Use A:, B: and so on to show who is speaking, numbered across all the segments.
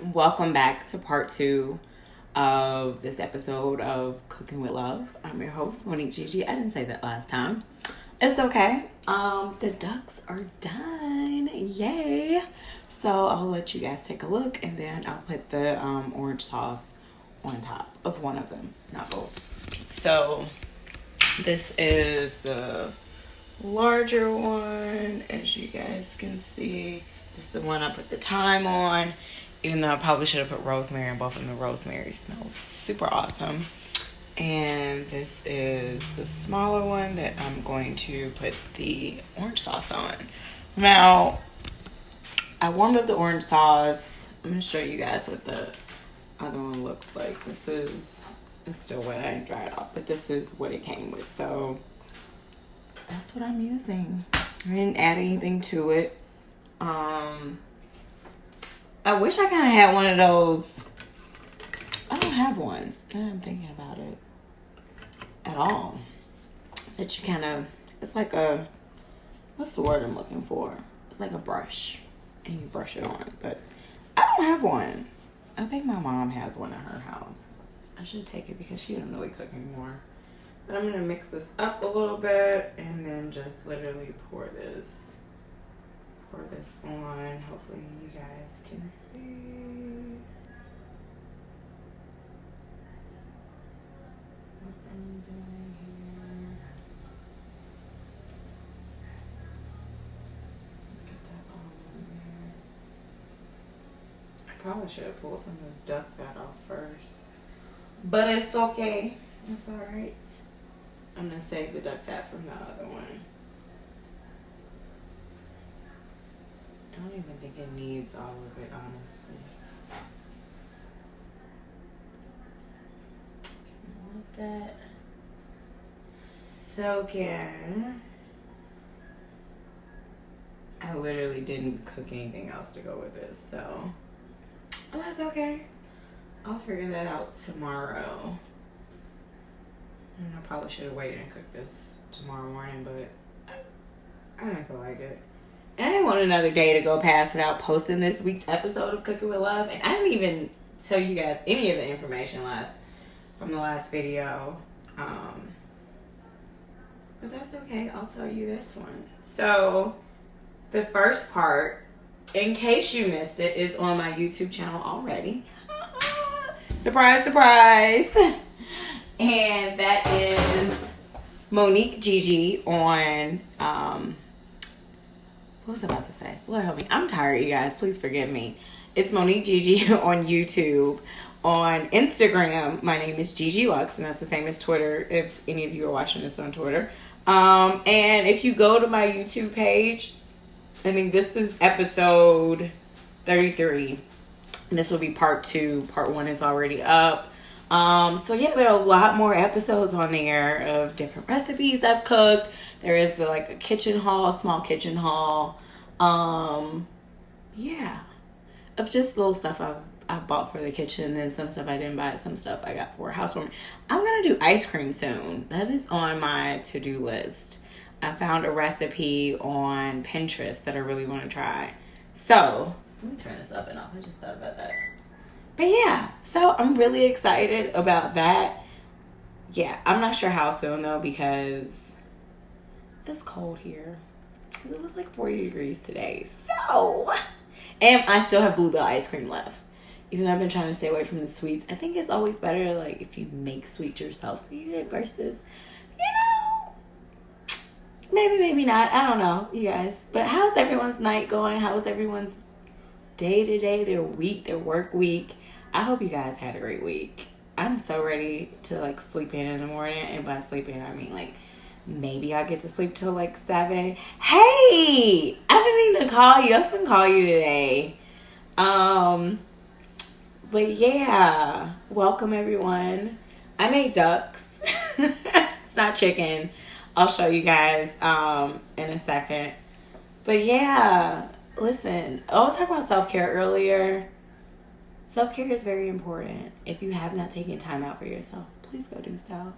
A: Welcome back to part 2 of this episode of Cooking with Love. I'm your host, Monique Gigi. I didn't say that last time. It's okay. The ducks are done. Yay. So I'll let you guys take a look and then I'll put the orange sauce on top of one of them, not both. So this is the larger one, as you guys can see. This is the one I put the thyme on, even though I probably should have put rosemary in both of them. The rosemary smells super awesome. And this is the smaller one that I'm going to put the orange sauce on. Now, I warmed up the orange sauce. I'm going to show you guys what the other one looks like. It's still wet. I didn't dry it off, but this is what it came with. So that's what I'm using. I didn't add anything to it. I wish I kind of had one of those. I don't have one. I'm thinking about it at all. That you kind of, it's like a, what's the word I'm looking for? It's like a brush, and you brush it on. But I don't have one. I think my mom has one at her house. I should take it because she doesn't really cook anymore. But I'm going to mix this up a little bit and then just literally pour this on. Hopefully you guys can see what I'm doing here. Get that all in there. I probably should have pulled some of this duck fat off first, but it's okay. It's alright. I'm going to save the duck fat from the other one. I don't even think it needs all of it, honestly. Let that soak in. I literally didn't cook anything else to go with this, so that's okay. I'll figure that out tomorrow. And I probably should have waited and cooked this tomorrow morning, but I didn't feel like it. And I didn't want another day to go past without posting this week's episode of Cooking with Love. And I didn't even tell you guys any of the information from the last video. But that's okay. I'll tell you this one. So, the first part, in case you missed it, is on my YouTube channel already. Surprise, surprise. And that is Monique Gigi on... what was I about to say? Lord help me. I'm tired, you guys. Please forgive me. It's Monique Gigi on YouTube. On Instagram, my name is Gigi Lux, and that's the same as Twitter, if any of you are watching this on Twitter. And if you go to my YouTube page, I think this is episode 33. And this will be part 2. Part 1 is already up. So yeah, there are a lot more episodes on there of different recipes I've cooked. There is like a kitchen haul, a small kitchen haul. Yeah, of just little stuff I bought for the kitchen, and some stuff I didn't buy, some stuff I got for a housewarming. I'm gonna do ice cream soon. That is on my to-do list. I found a recipe on Pinterest that I really want to try. So let me turn this up and off. I just thought about that. But yeah, so I'm really excited about that. Yeah, I'm not sure how soon though, because it's cold here. It was like 40 degrees today. So, and I still have Bluebell ice cream left. Even though I've been trying to stay away from the sweets. I think it's always better like if you make sweets yourself to eat it versus, maybe not. I don't know, you guys. But how's everyone's night going? How was everyone's day to day, their week, their work week? I hope you guys had a great week. I'm so ready to like sleep in the morning, and by sleep in I mean like maybe I'll get to sleep till like 7. Hey, I've been meaning to call you. I was gonna call you today. But yeah, welcome everyone. I made ducks. It's not chicken. I'll show you guys in a second. But yeah, listen, I was talking about self-care earlier. Self-care is very important. If you have not taken time out for yourself, please go do so.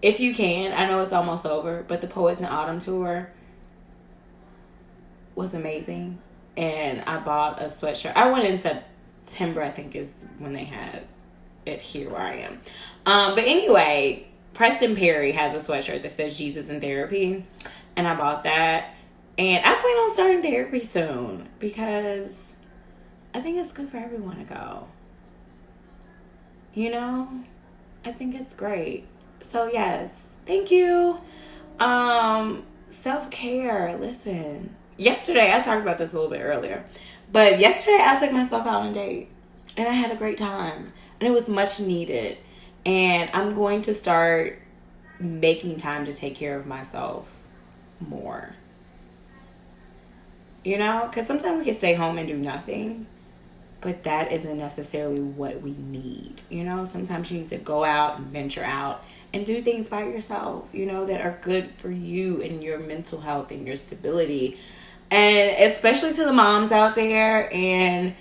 A: If you can, I know it's almost over, but the Poets in Autumn tour was amazing. and I bought a sweatshirt. I went in September, I think is when they had it here where I am. But anyway, Preston Perry has a sweatshirt that says Jesus in Therapy, and I bought that. And I plan on starting therapy soon because I think it's good for everyone to go. You know? I think it's great. So yes, thank you. Self-care. Listen, yesterday, I talked about this a little bit earlier, but yesterday I took myself out on a date and I had a great time and it was much needed. And I'm going to start making time to take care of myself more. You know, because sometimes we can stay home and do nothing, but that isn't necessarily what we need. You know, sometimes you need to go out and venture out and do things by yourself, you know, that are good for you and your mental health and your stability. And especially to the moms out there and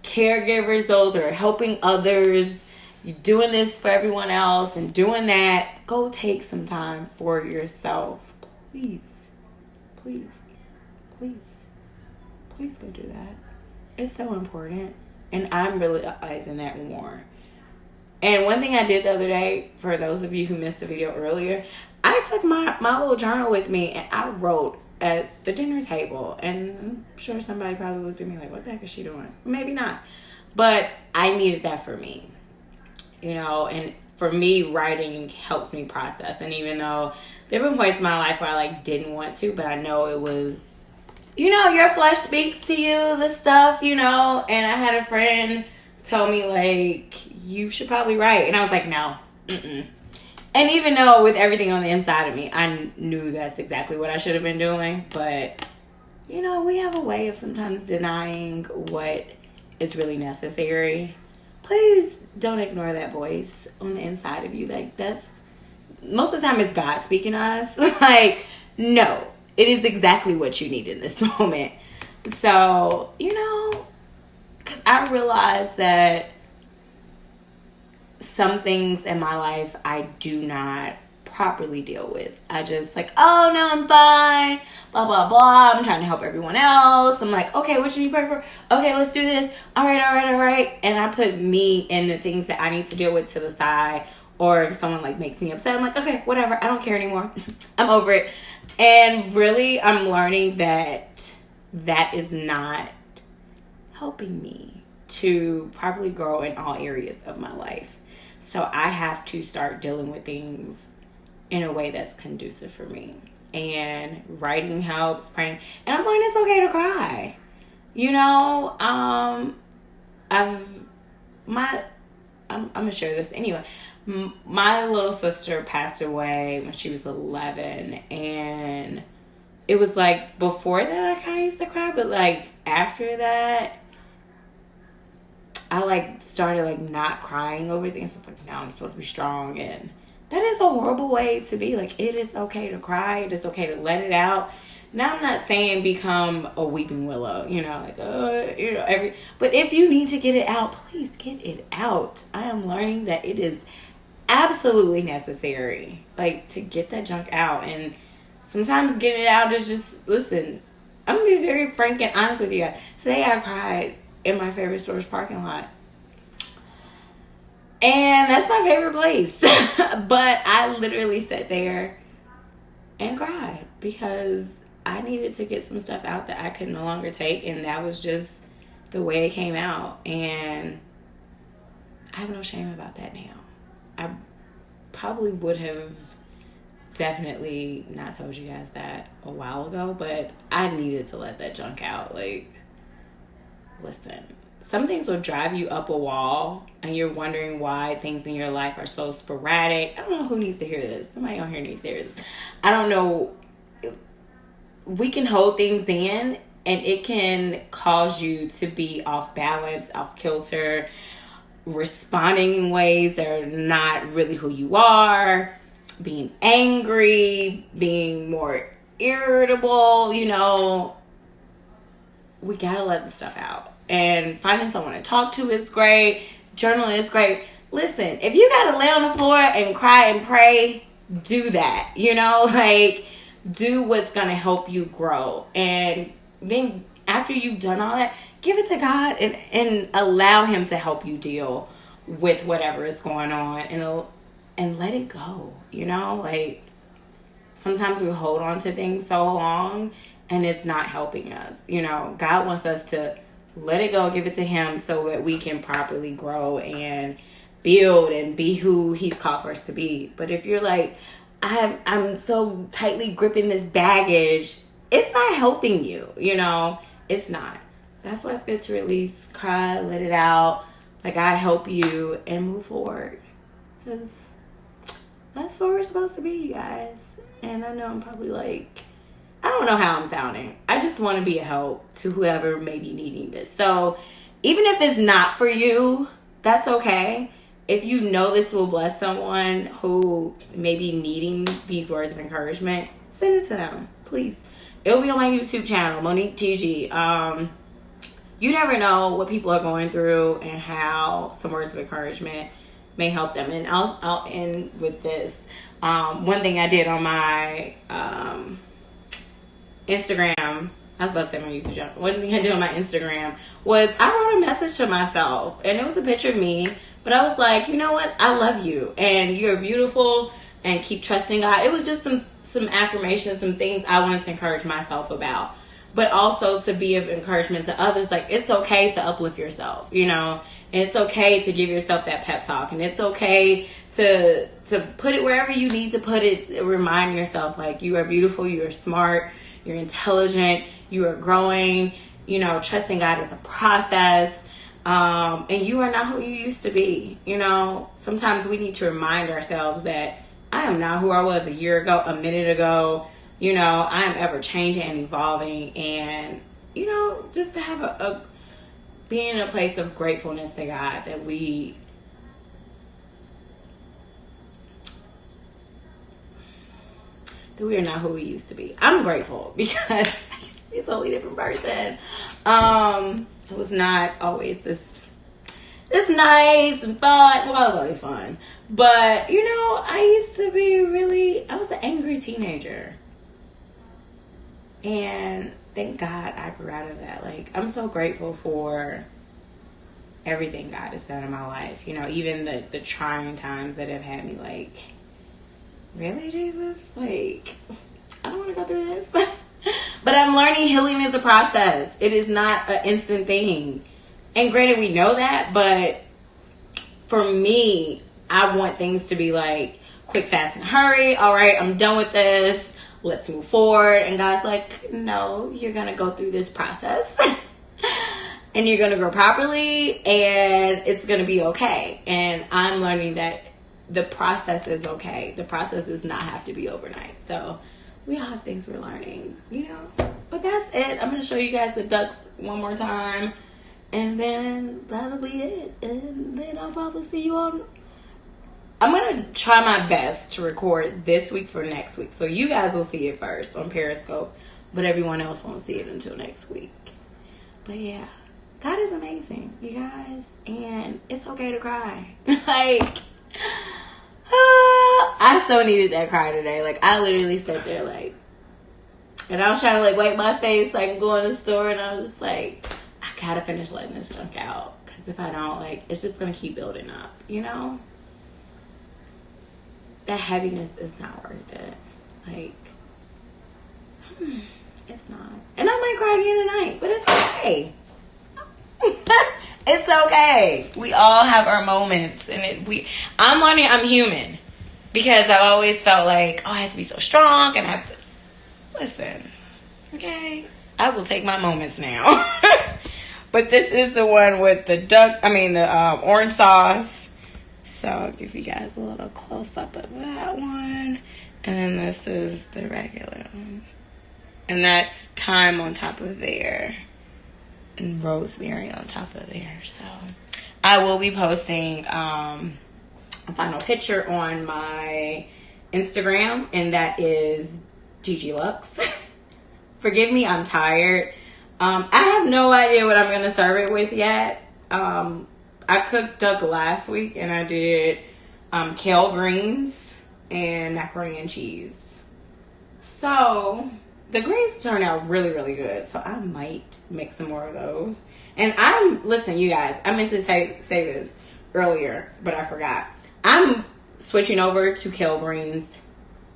A: caregivers, those who are helping others, you're doing this for everyone else and doing that, go take some time for yourself. Please, please, please, please go do that. It's so important. And I'm realizing that more. And one thing I did the other day, for those of you who missed the video earlier, I took my little journal with me and I wrote at the dinner table. And I'm sure somebody probably looked at me like, what the heck is she doing? Maybe not. But I needed that for me. You know, and for me, writing helps me process. And even though there have been points in my life where I didn't want to, but I know it was, you know, your flesh speaks to you, this stuff, you know. And I had a friend tell me you should probably write. And I was like, no. Mm-mm. And even though with everything on the inside of me, I knew that's exactly what I should have been doing. But, you know, we have a way of sometimes denying what is really necessary. Please don't ignore that voice on the inside of you. That's most of the time it's God speaking to us. No, it is exactly what you need in this moment. So, you know, because I realized that some things in my life I do not properly deal with. I just oh no, I'm fine, blah blah blah, I'm trying to help everyone else. I'm like, okay, what should you pray for? Okay, let's do this. All right, and I put me in the things that I need to deal with to the side. Or if someone makes me upset, I'm like, okay, whatever, I don't care anymore. I'm over it. And really, I'm learning that is not helping me to properly grow in all areas of my life. So I have to start dealing with things in a way that's conducive for me. And writing helps, praying. And I'm learning it's okay to cry. You know, I'm gonna share this anyway. My little sister passed away when she was 11, and it was before that I kind of used to cry, but after that I started not crying over things. It's now I'm supposed to be strong, and that is a horrible way to be. It is okay to cry. It is okay to let it out. Now I'm not saying become a weeping willow, you know, but if you need to get it out, please get it out. I am learning that it is absolutely necessary, to get that junk out. And sometimes getting it out is just, listen, I'm gonna be very frank and honest with you guys. Today I cried in my favorite store's parking lot. And that's my favorite place. But I literally sat there and cried because I needed to get some stuff out that I could no longer take. And that was just the way it came out. And I have no shame about that now. I probably would have definitely not told you guys that a while ago, but I needed to let that junk out. Listen, some things will drive you up a wall and you're wondering why things in your life are so sporadic. I don't know who needs to hear this. Somebody on here needs to hear this. I don't know. We can hold things in and it can cause you to be off balance, off kilter, responding in ways that are not really who you are, being angry, being more irritable, you know. We gotta let the stuff out. And finding someone to talk to is great. Journaling is great. Listen, if you gotta lay on the floor and cry and pray, do that. You know, do what's gonna help you grow. And then after after you've done all that, give it to God and allow him to help you deal with whatever is going on, and let it go. You know, like, sometimes we hold on to things so long and it's not helping us. You know, God wants us to let it go, give it to him, so that we can properly grow and build and be who he's called for us to be. But if you're like, I'm so tightly gripping this baggage, it's not helping you. You know, it's not. That's why it's good to release, cry, let it out, let God help you, and move forward. Because that's what we're supposed to be, you guys. And I know I'm probably like, I don't know how I'm sounding. I just want to be a help to whoever may be needing this. So even if it's not for you, that's okay. If you know this will bless someone who may be needing these words of encouragement, send it to them, please. It'll be on my YouTube channel, Monique Gigi. You never know what people are going through and how some words of encouragement may help them. And I'll end with this. One thing I did on my Instagram, I was about to say my YouTube channel. One thing I did on my Instagram was I wrote a message to myself, and it was a picture of me, but I was like, you know what? I love you, and you're beautiful, and keep trusting God. It was just some affirmations, some things I wanted to encourage myself about, but also to be of encouragement to others. Like, it's okay to uplift yourself, you know, and it's okay to give yourself that pep talk, and it's okay to put it wherever you need to put it. Remind yourself, like, you are beautiful, you are smart, you're intelligent, you are growing, you know, trusting God is a process. And you are not who you used to be. You know, sometimes we need to remind ourselves that I am not who I was a year ago, a minute ago. You know, I am ever changing and evolving, and, you know, just to have being in a place of gratefulness to God that we are not who we used to be. I'm grateful because I used to be a totally different person. It was not always this nice and fun. Well, it was always fun. But, you know, I was an angry teenager. And thank God I grew out of that. Like, I'm so grateful for everything God has done in my life. You know, even the trying times that have had me like, really, Jesus? Like, I don't want to go through this. But I'm learning healing is a process. It is not an instant thing. And granted, we know that, but for me, I want things to be like quick, fast, and hurry. All right, I'm done with this. Let's move forward. And God's like, no, you're going to go through this process. And you're going to grow properly. And it's going to be okay. And I'm learning that the process is okay. The process does not have to be overnight. So we all have things we're learning, you know. But that's it. I'm going to show you guys the ducks one more time. And then that'll be it. And then I'll probably see you on... I'm going to try my best to record this week for next week. So you guys will see it first on Periscope. But everyone else won't see it until next week. But yeah. God is amazing, you guys. And it's okay to cry. Like... I so needed that cry today. Like, I literally sat there like, and I was trying to like wipe my face so I can go in the store, and I was just like, I gotta finish letting this junk out, because if I don't, like, it's just gonna keep building up, you know. That heaviness is not worth it. Like, it's not. And I might cry again tonight, but it's okay. It's okay. We all have our moments, and I'm learning I'm human, because I've always felt like, oh, I have to be so strong, and I have to listen. Okay, I will take my moments now. But this is the one with the orange sauce. So I'll give you guys a little close up of that one, and then this is the regular one, and that's thyme on top of there. And rosemary on top of there. So I will be posting a final picture on my Instagram, and that is Gigi Lux. Forgive me, I'm tired. I have no idea what I'm gonna serve it with yet. I cooked duck last week, and I did kale greens and macaroni and cheese. So the greens turned out really, really good. So I might make some more of those. And listen, you guys, I meant to say this earlier, but I forgot. I'm switching over to kale greens,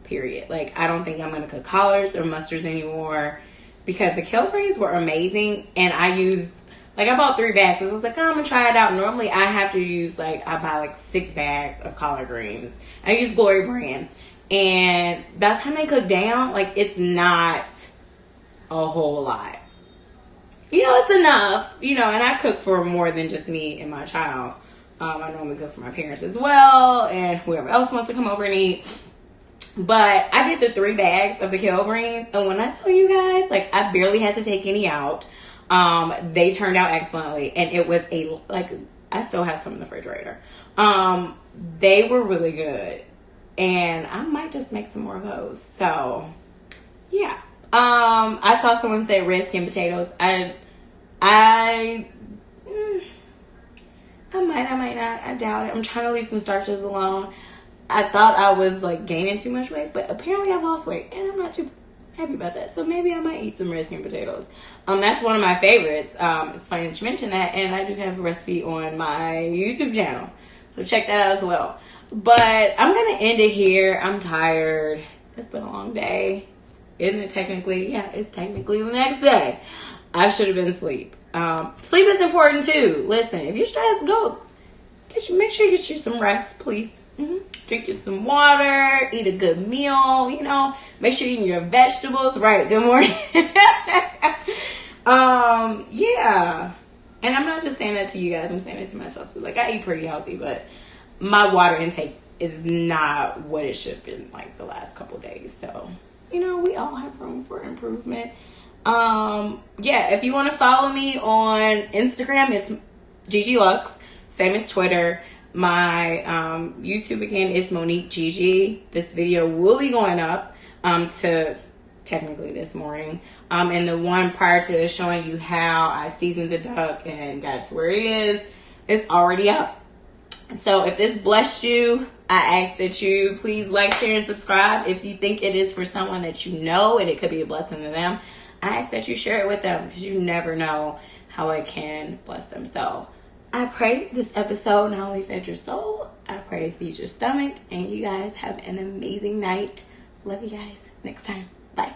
A: period. Like, I don't think I'm going to cook collards or mustards anymore because the kale greens were amazing. And I used, like, I bought 3 bags. So I was like, oh, I'm going to try it out. Normally, I have to use, like, I buy, like, 6 bags of collard greens. I use Glory brand. And by the time they cook down, like, it's not a whole lot. You know, it's enough, you know, and I cook for more than just me and my child. I normally cook for my parents as well and whoever else wants to come over and eat. But I did the 3 bags of the kale greens. And when I tell you guys, like, I barely had to take any out. They turned out excellently. And it was I still have some in the refrigerator. They were really good. And I might just make some more of those. So, yeah. I saw someone say red skin potatoes. I might not. I doubt it. I'm trying to leave some starches alone. I thought I was like gaining too much weight, but apparently I've lost weight and I'm not too happy about that. So maybe I might eat some red skin potatoes. That's one of my favorites. It's funny that you mentioned that, and I do have a recipe on my YouTube channel. So check that out as well. But I'm gonna end it here. I'm tired. It's been a long day. Isn't it technically? Yeah, it's technically the next day. I should have been asleep. Sleep is important too. Listen, if you're stressed, make sure you get you some rest, please. Drink you some water, eat a good meal, you know. Make sure you're eating your vegetables. Right, good morning. Yeah. And I'm not just saying that to you guys, I'm saying it to myself too. Like, I eat pretty healthy, but my water intake is not what it should have been like the last couple days. So, you know, we all have room for improvement. Yeah, if you want to follow me on Instagram, it's Gigi Lux, same as Twitter. My YouTube again is Monique Gigi. This video will be going up to technically this morning. And the one prior to this showing you how I seasoned the duck and got it to where it is already up. So if this blessed you, I ask that you please like, share, and subscribe. If you think it is for someone that you know and it could be a blessing to them, I ask that you share it with them because you never know how it can bless them. So I pray this episode not only fed your soul, I pray it feeds your stomach. And you guys have an amazing night. Love you guys. Next time. Bye.